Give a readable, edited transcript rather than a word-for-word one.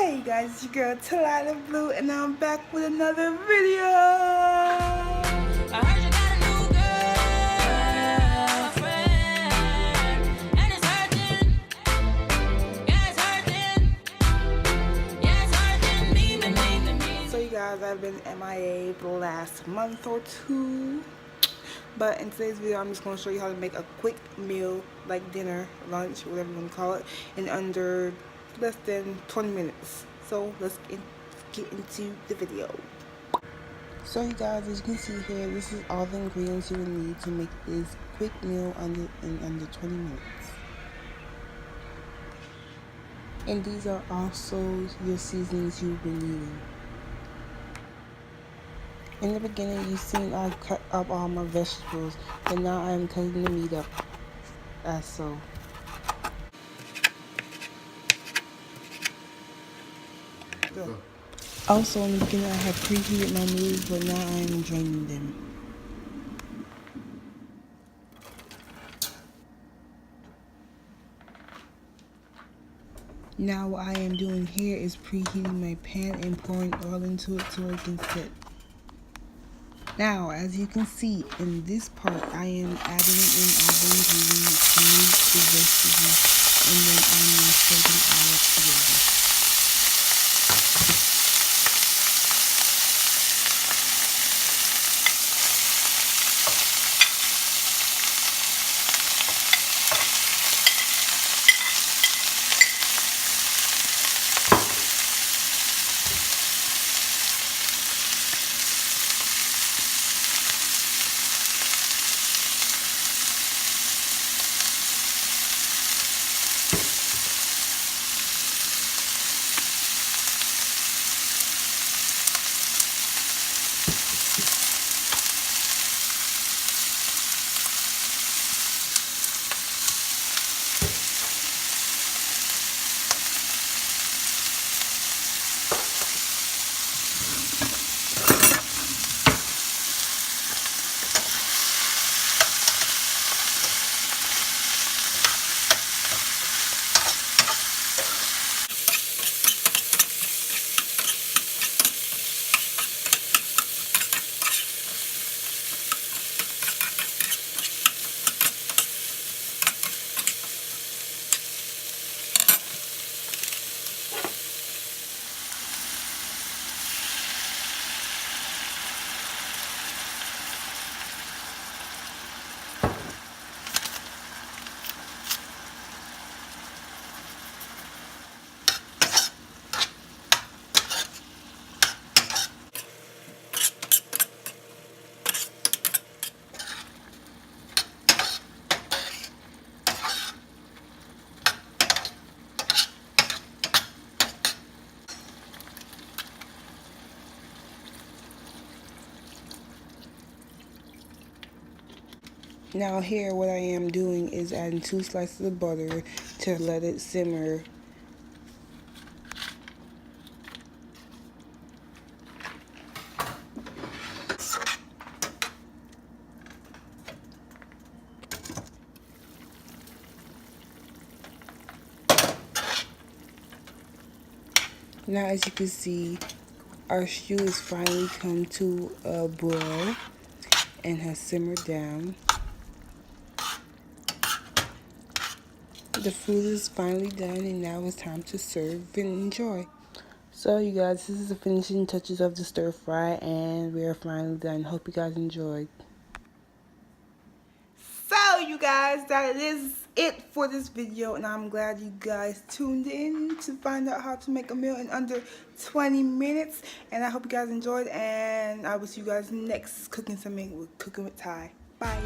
Hey guys, it's your girl Talylia.Blu3 and I'm back with another video. I heard you got a new girlfriend and it's hurting. Yeah, it's hurting. Yeah, it's hurting me. So you guys, I've been MIA for the last month or two. But in today's video, I'm just going to show you how to make a quick meal, like dinner, lunch, whatever you want to call it, in under less than 20 minutes. So let's get into the video. So you guys, as you can see here, this is all the ingredients you will need to make this quick meal in under 20 minutes. And these are also your seasonings you've been needing. In the beginning, you've seen I cut up all my vegetables, but now I am cutting the meat up as so. Also, in the beginning, I had preheated my noodles, but now I am draining them. Now, what I am doing here is preheating my pan and pouring oil into it so it can set. Now, as you can see in this part, I am adding in all the ingredients, meat, the vegetables, and then I am stirring all up together. Now here what I am doing is adding 2 slices of butter to let it simmer. Now as you can see, our stew has finally come to a boil and has simmered down. The food is finally done and now it's time to serve and enjoy. So you guys, this is the finishing touches of the stir fry and we are finally done. Hope you guys enjoyed. So you guys, that is it for this video and I'm glad you guys tuned in to find out how to make a meal in under 20 minutes. And I hope you guys enjoyed and I will see you guys next Cooking with Ty. Bye.